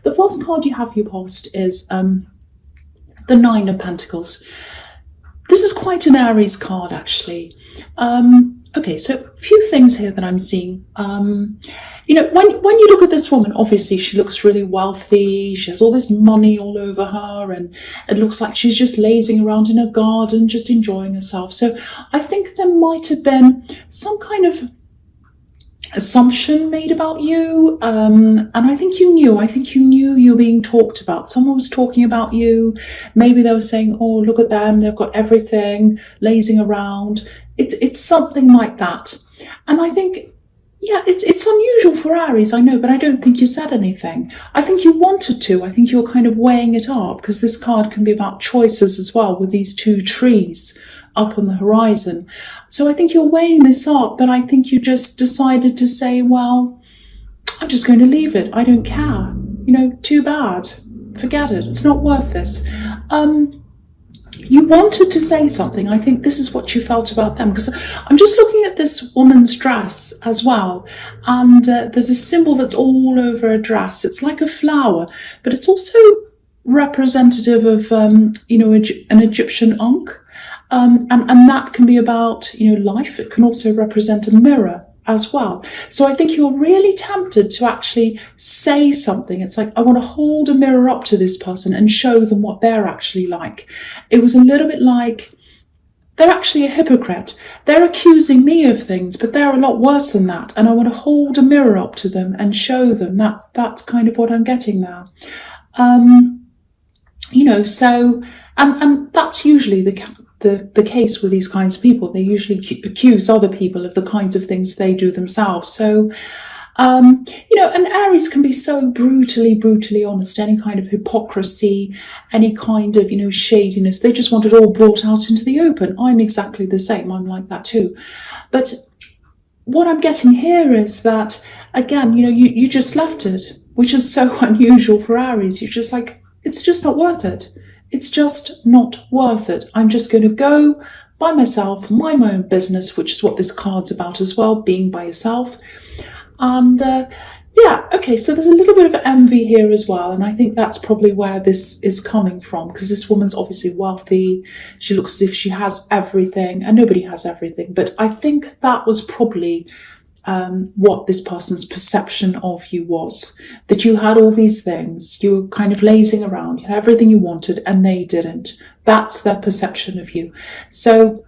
the first card you have for your past is the Nine of Pentacles. This is quite an Aries card, actually. Okay, so a few things here that I'm seeing. You know, when you look at this woman, obviously she looks really wealthy. She has all this money all over her, and it looks like she's just lazing around in a garden, just enjoying herself. So I think there might have been some kind of assumption made about you, and I think you knew you were being talked about. Someone was talking about you. Maybe they were saying, oh, look at them, they've got everything, lazing around. It's something like that. And I think, yeah, it's unusual for Aries, I know, but I don't think you said anything. I think you wanted to. I think you were kind of weighing it up, because this card can be about choices as well, with these two trees up on the horizon. So I think you're weighing this up, but I think you just decided to say, well, I'm just going to leave it. I don't care. You know, too bad. Forget it. It's not worth this. You wanted to say something. I think this is what you felt about them, because I'm just looking at this woman's dress as well, and there's a symbol that's all over a dress. It's like a flower, but it's also representative of you know, an Egyptian ankh. And that can be about, you know, life. It can also represent a mirror as well. So I think you're really tempted to actually say something. It's like, I want to hold a mirror up to this person and show them what they're actually like. It was a little bit like, they're actually a hypocrite. They're accusing me of things, but they're a lot worse than that. And I want to hold a mirror up to them and show them. That's kind of what I'm getting now. You know, so, and that's usually the case with these kinds of people. They usually accuse other people of the kinds of things they do themselves. So, you know, and Aries can be so brutally honest. Any kind of hypocrisy, any kind of, you know, shadiness, they just want it all brought out into the open. I'm exactly the same. I'm like that too. But what I'm getting here is that, again, you know, you just left it, which is so unusual for Aries. You're just like, it's just not worth it. It's just not worth it. I'm just going to go by myself, mind my own business, which is what this card's about as well, being by yourself. And yeah, okay, so there's a little bit of envy here as well. And I think that's probably where this is coming from, because this woman's obviously wealthy. She looks as if she has everything, and nobody has everything. But I think that was probably what this person's perception of you was, that you had all these things, you were kind of lazing around, you had everything you wanted, and they didn't. That's their perception of you. So,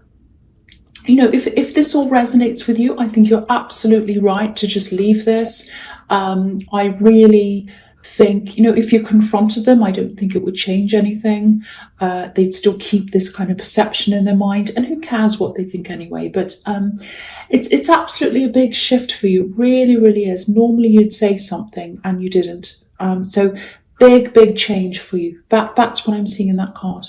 you know, if this all resonates with you, I think you're absolutely right to just leave this. I really think, you know, if you confronted them, I don't think it would change anything. They'd still keep this kind of perception in their mind, and who cares what they think anyway. But it's absolutely a big shift for you. Really is. Normally you'd say something and you didn't. So big change for you. That's what I'm seeing in that card.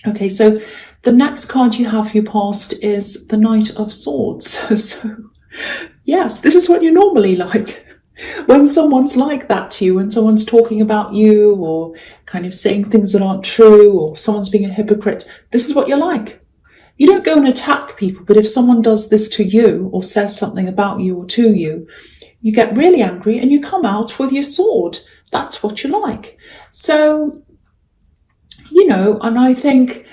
Okay, so the next card you have for your past is the Knight of Swords. So yes, this is what you're normally like. When someone's like that to you, when someone's talking about you, or kind of saying things that aren't true, or someone's being a hypocrite, this is what you're like. You don't go and attack people, but if someone does this to you, or says something about you or to you, you get really angry and you come out with your sword. That's what you like. So, you know, and I think,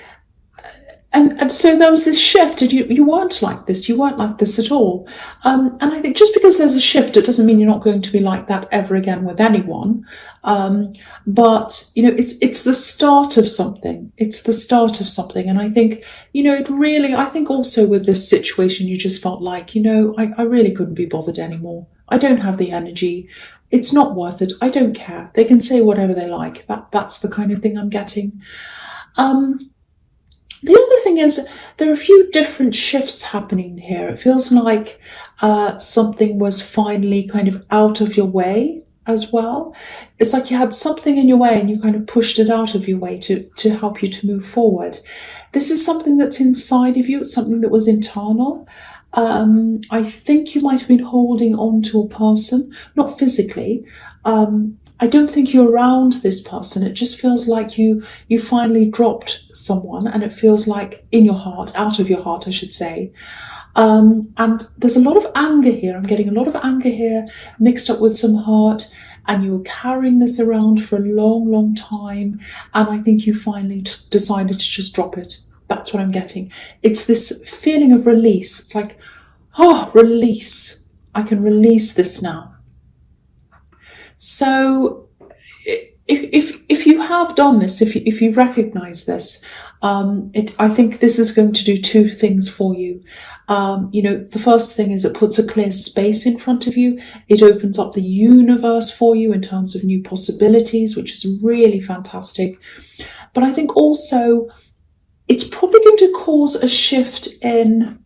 and so there was this shift, and you weren't like this. You weren't like this at all. And I think just because there's a shift, it doesn't mean you're not going to be like that ever again with anyone. But, you know, it's the start of something. It's the start of something. And I think, you know, I think also with this situation, you just felt like, you know, I really couldn't be bothered anymore. I don't have the energy. It's not worth it. I don't care. They can say whatever they like. That's the kind of thing I'm getting. The other thing is, there are a few different shifts happening here. It feels like something was finally kind of out of your way as well. It's like you had something in your way and you kind of pushed it out of your way to help you to move forward. This is something that's inside of you. It's something that was internal. I think you might have been holding on to a person, not physically. I don't think you're around this person. It just feels like you finally dropped someone, and it feels like in your heart, out of your heart, I should say. And there's a lot of anger here. I'm getting a lot of anger here mixed up with some hurt. and you were carrying this around for a long, long time, and I think you finally decided to just drop it. That's what I'm getting. It's this feeling of release. It's like, oh, release. I can release this now. So if you have done this, if you recognize this, I think this is going to do two things for you. The first thing is it puts a clear space in front of you. It opens up the universe for you in terms of new possibilities, which is really fantastic. But I think also it's probably going to cause a shift in,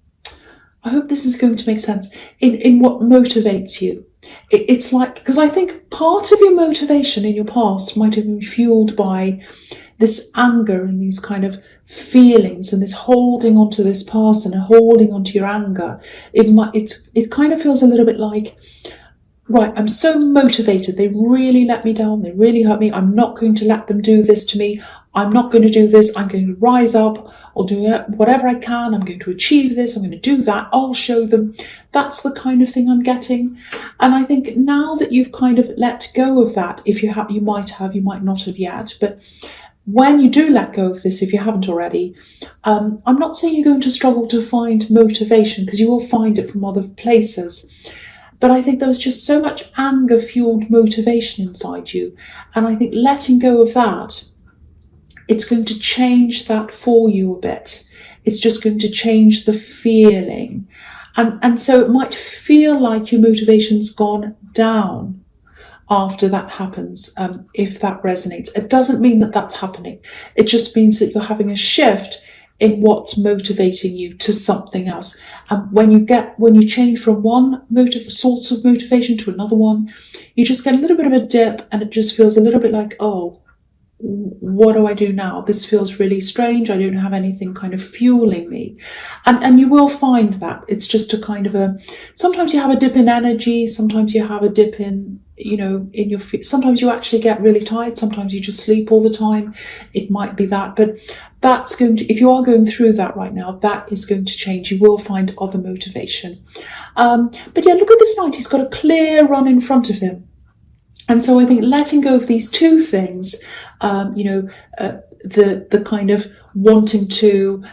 I hope this is going to make sense, in what motivates you. It's like, because I think part of your motivation in your past might have been fueled by this anger and these kind of feelings and this holding on to this past and holding on to your anger. It kind of feels a little bit like, right, I'm so motivated. They really let me down. They really hurt me. I'm not going to let them do this to me. I'm not going to do this. I'm going to rise up. I'll do whatever I can. I'm going to achieve this. I'm going to do that. I'll show them. That's the kind of thing I'm getting. And I think now that you've kind of let go of that, if you have, you might not have yet, but when you do let go of this, if you haven't already, I'm not saying you're going to struggle to find motivation, because you will find it from other places. But I think there was just so much anger-fueled motivation inside you. And I think letting go of that, it's going to change that for you a bit. It's just going to change the feeling. And so it might feel like your motivation's gone down after that happens, if that resonates. It doesn't mean that that's happening. It just means that you're having a shift in what's motivating you to something else. And when you change from one source of motivation to another one, you just get a little bit of a dip, and it just feels a little bit like, oh, what do I do now? This feels really strange. I don't have anything kind of fueling me. And you will find that it's just a kind of sometimes you have a dip in energy. Sometimes you have a dip in your feet. Sometimes you actually get really tired. Sometimes you just sleep all the time. It might be that, but that's going to, if you are going through that right now, that is going to change. You will find other motivation. But yeah, look at this knight. He's got a clear run in front of him. And so I think letting go of these two things, the kind of wanting to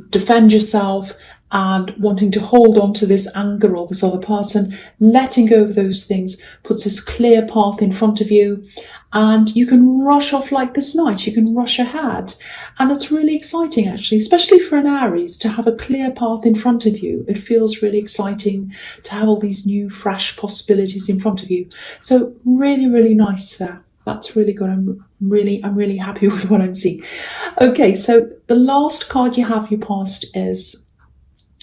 defend yourself and wanting to hold on to this anger or this other person, letting go of those things puts this clear path in front of you, and you can rush off like this knight. You can rush ahead, and it's really exciting, actually, especially for an Aries, to have a clear path in front of you. It feels really exciting to have all these new, fresh possibilities in front of you. So really, really nice there. That's really good. I'm really happy with what I'm seeing. Okay, so the last card you have your past is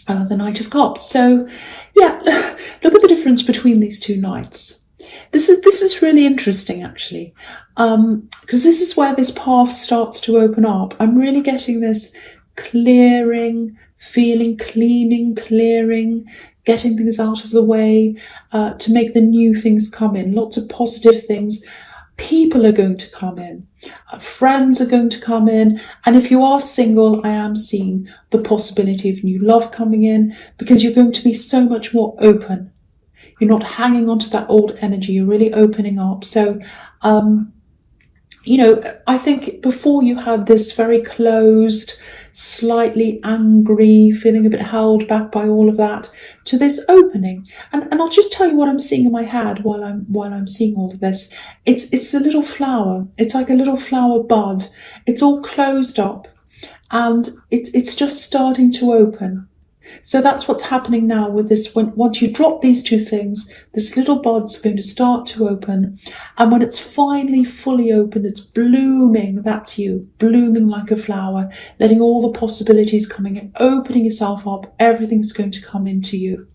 the Knight of Cups. So yeah, look at the difference between these two knights. This is really interesting, actually, because this is where this path starts to open up. I'm really getting this clearing feeling, clearing, getting things out of the way, to make the new things come in. Lots of positive things. People are going to come in, friends are going to come in, and if you are single, I am seeing the possibility of new love coming in, because you're going to be so much more open. You're not hanging on to that old energy, you're really opening up. So, I think before you had this very closed, slightly angry, feeling a bit held back by all of that, to this opening. And I'll just tell you what I'm seeing in my head while I'm seeing all of this. It's a little flower. It's like a little flower bud. It's all closed up, and it's just starting to open. So that's what's happening now with this. Once you drop these two things, this little bud's going to start to open. And when it's finally fully open, it's blooming. That's you, blooming like a flower, letting all the possibilities coming in, opening yourself up. Everything's going to come into you.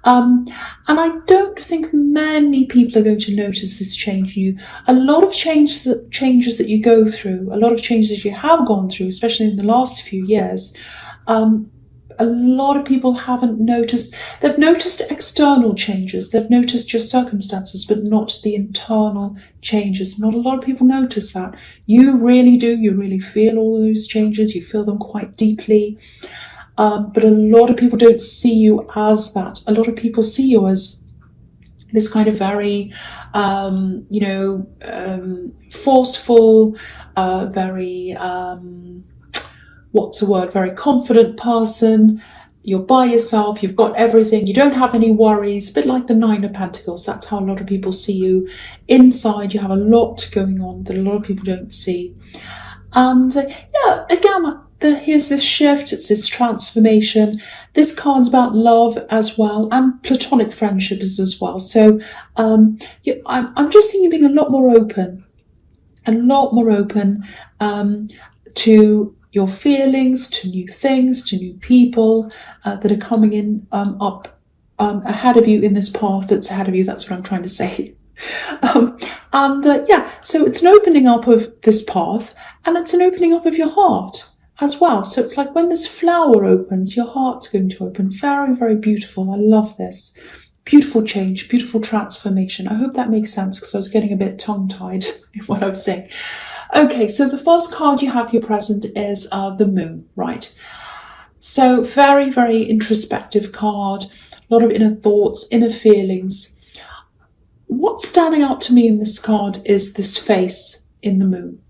And I don't think many people are going to notice this change in you. A lot of changes that you go through, a lot of changes you have gone through, especially in the last few years, a lot of people haven't noticed. They've noticed external changes. They've noticed your circumstances, but not the internal changes. Not a lot of people notice that. You really do. You really feel all those changes. You feel them quite deeply. But a lot of people don't see you as that. A lot of people see you as this kind of very, forceful, very, what's the word, very confident person. You're by yourself, you've got everything, you don't have any worries, a bit like the Nine of Pentacles. That's how a lot of people see you. Inside, you have a lot going on that a lot of people don't see. And again, here's this shift, it's this transformation. This card's about love as well, and platonic friendships as well. So I'm just seeing you being a lot more open to your feelings, to new things, to new people that are coming in up ahead of you in this path that's ahead of you. That's what I'm trying to say. So it's an opening up of this path, and it's an opening up of your heart as well. So it's like when this flower opens, your heart's going to open. Very, very beautiful. I love this. Beautiful change, beautiful transformation. I hope that makes sense, because I was getting a bit tongue-tied in what I was saying. Okay, so the first card you have here present is the Moon, right? So very, very introspective card. A lot of inner thoughts, inner feelings. What's standing out to me in this card is this face in the Moon.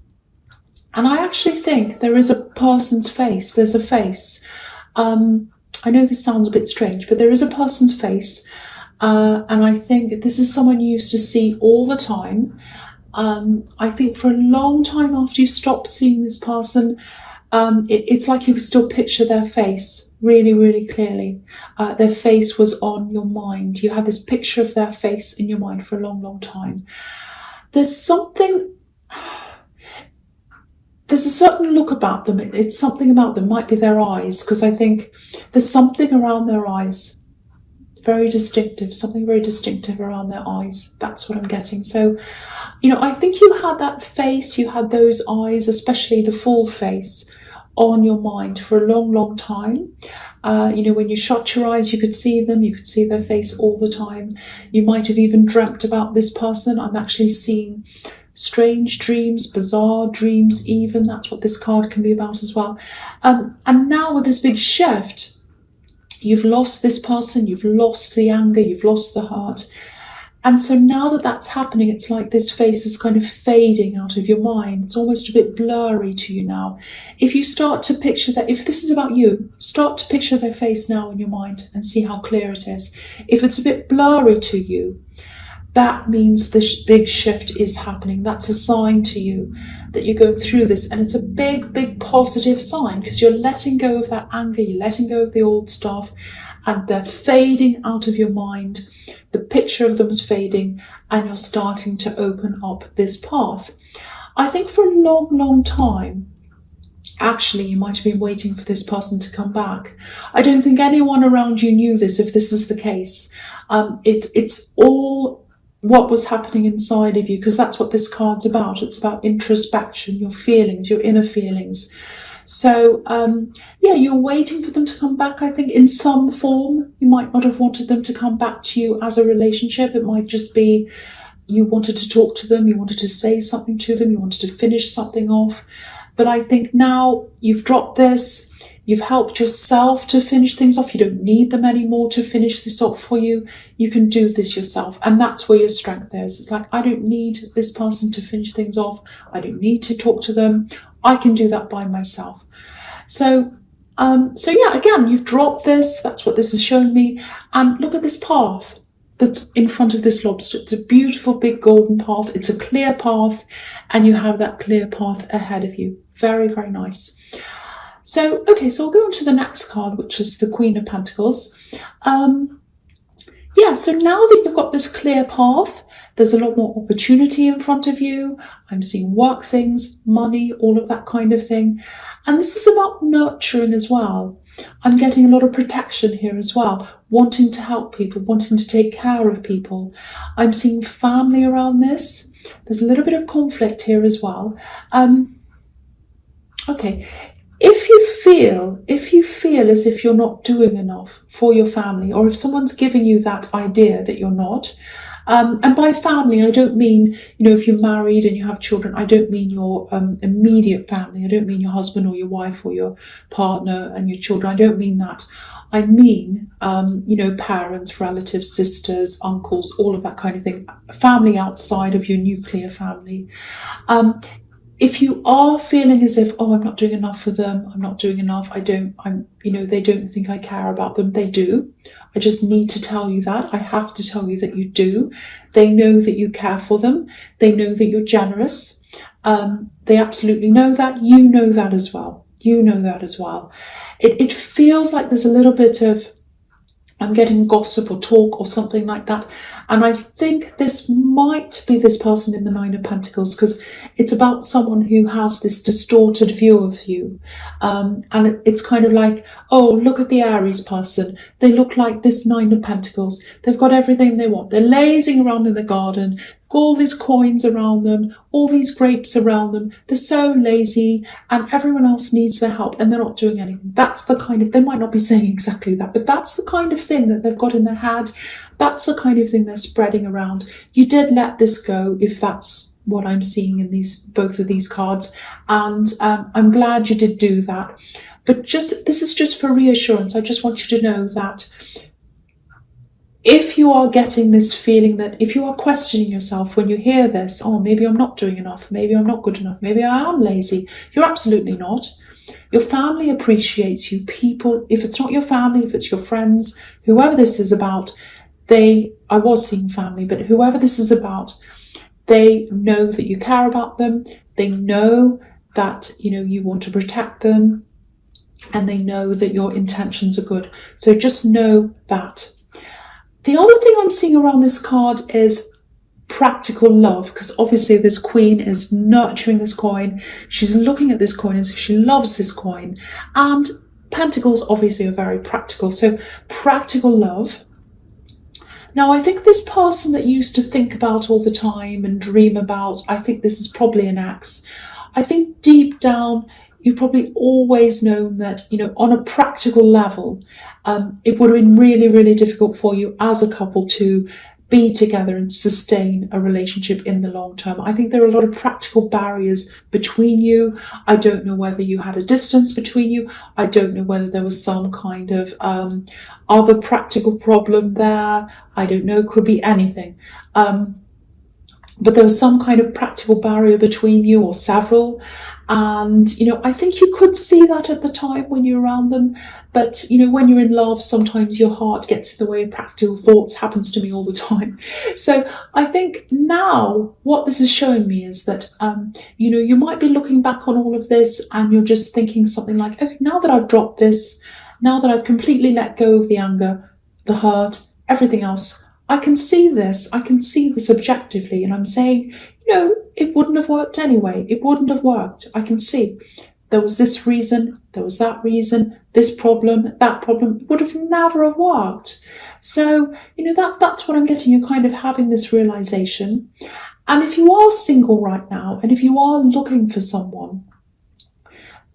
And I actually think there is a person's face. There's a face. I know this sounds a bit strange, but there is a person's face. And I think this is someone you used to see all the time. I think for a long time after you stopped seeing this person, it's like you could still picture their face really, really clearly. Their face was on your mind. You had this picture of their face in your mind for a long, long time. There's a certain look about them. It's something about them. Might be their eyes, because I think there's something around their eyes. Very distinctive, something very distinctive around their eyes. That's what I'm getting. So, I think you had that face, you had those eyes, especially the full face, on your mind for a long, long time. When you shut your eyes, you could see them, you could see their face all the time. You might have even dreamt about this person. I'm actually seeing strange dreams, bizarre dreams even. That's what this card can be about as well. And now with this big shift, you've lost this person, you've lost the anger, you've lost the hurt. And so now that that's happening, it's like this face is kind of fading out of your mind. It's almost a bit blurry to you now. If you start to picture that, if this is about you, start to picture their face now in your mind and see how clear it is. If it's a bit blurry to you, that means this big shift is happening. That's a sign to you that you're going through this. And it's a big, big positive sign, because you're letting go of that anger, you're letting go of the old stuff, and they're fading out of your mind. The picture of them is fading, and you're starting to open up this path. I think for a long, long time, actually, you might have been waiting for this person to come back. I don't think anyone around you knew this, if this is the case. It's all what was happening inside of you, because that's what this card's about. It's about introspection, your feelings, your inner feelings. So, you're waiting for them to come back, I think, in some form. You might not have wanted them to come back to you as a relationship. It might just be you wanted to talk to them, you wanted to say something to them, you wanted to finish something off. But I think now you've dropped this, you've helped yourself to finish things off. You don't need them anymore to finish this off for you. You can do this yourself. And that's where your strength is. It's like, I don't need this person to finish things off. I don't need to talk to them. I can do that by myself. So again, you've dropped this. That's what this is showing me. And look at this path that's in front of this lobster. It's a beautiful big golden path. It's a clear path, and you have that clear path ahead of you. Very, very nice. So I'll go on to the next card, which is the Queen of Pentacles. So now that you've got this clear path, there's a lot more opportunity in front of you. I'm seeing work things, money, all of that kind of thing. And this is about nurturing as well. I'm getting a lot of protection here as well, wanting to help people, wanting to take care of people. I'm seeing family around this. There's a little bit of conflict here as well. If you feel as if you're not doing enough for your family, or if someone's giving you that idea that you're not, and by family, I don't mean, if you're married and you have children, I don't mean your immediate family. I don't mean your husband or your wife or your partner and your children. I don't mean that. I mean, parents, relatives, sisters, uncles, all of that kind of thing, family outside of your nuclear family. Um, if you are feeling as if, oh, I'm not doing enough for them, I'm not doing enough, they don't think I care about them, they do. I just need to tell you that. I have to tell you that you do. They know that you care for them. They know that you're generous. They absolutely know that. You know that as well. You know that as well. It feels like there's a little bit of, I'm getting gossip or talk or something like that. And I think this might be this person in the Nine of Pentacles, because it's about someone who has this distorted view of you. And it's kind of like, oh, look at the Aries person. They look like this Nine of Pentacles. They've got everything they want. They're lazing around in the garden, all these coins around them, all these grapes around them. They're so lazy and everyone else needs their help and they're not doing anything. That's the kind of, they might not be saying exactly that, but that's the kind of thing that they've got in their head. That's the kind of thing they're spreading around. You did let this go, if that's what I'm seeing in both of these cards. And I'm glad you did do that. But this is just for reassurance. I just want you to know that if you are getting this feeling, that if you are questioning yourself when you hear this, oh, maybe I'm not doing enough, maybe I'm not good enough, maybe I am lazy, you're absolutely not. Your family appreciates you. People, if it's not your family, if it's your friends, whoever this is about, I was seeing family, but whoever this is about, they know that you care about them. They know that, you want to protect them, and they know that your intentions are good. So just know that. The other thing I'm seeing around this card is practical love, because obviously this queen is nurturing this coin. She's looking at this coin as if she loves this coin. And pentacles obviously are very practical. So practical love. Now, I think this person that you used to think about all the time and dream about, I think this is probably an ex. I think deep down, you've probably always known that, on a practical level, it would have been really, really difficult for you as a couple to be together and sustain a relationship in the long term. I think there are a lot of practical barriers between you. I don't know whether you had a distance between you. I don't know whether there was some kind of other practical problem there. I don't know, could be anything. But there was some kind of practical barrier between you, or several. And, I think you could see that at the time when you're around them. But, when you're in love, sometimes your heart gets in the way of practical thoughts. Happens to me all the time. So I think now what this is showing me is that, you might be looking back on all of this and you're just thinking something like, okay, now that I've dropped this, now that I've completely let go of the anger, the hurt, everything else, I can see this objectively. And I'm saying, it wouldn't have worked anyway. It wouldn't have worked. I can see there was this reason, there was that reason, this problem, that problem. It would have never have worked. So, that's what I'm getting. You're kind of having this realization. And if you are single right now, and if you are looking for someone,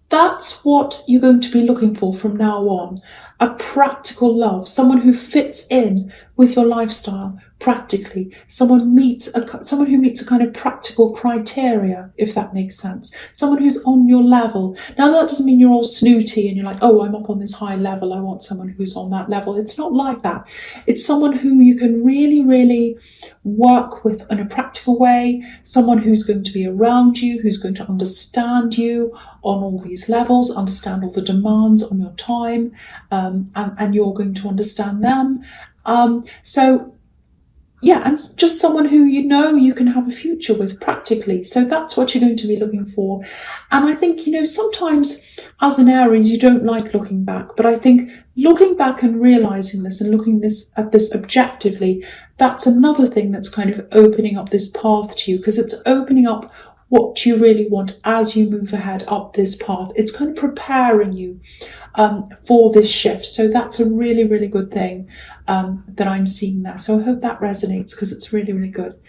that's what you're going to be looking for from now on. A practical love, someone who fits in with your lifestyle practically, someone who meets a kind of practical criteria, if that makes sense. Someone who's on your level. Now, that doesn't mean you're all snooty and you're like, oh, I'm up on this high level, I want someone who's on that level. It's not like that. It's someone who you can really, really work with in a practical way, someone who's going to be around you, who's going to understand you on all these levels, understand all the demands on your time, and you're going to understand them. And just someone who you can have a future with practically. So that's what you're going to be looking for. And I think, sometimes as an Aries, you don't like looking back. But I think looking back and realizing this and looking at this objectively, that's another thing that's kind of opening up this path to you, because it's opening up what you really want as you move ahead up this path. It's kind of preparing you for this shift. So that's a really, really good thing that I'm seeing there. So I hope that resonates, because it's really, really good.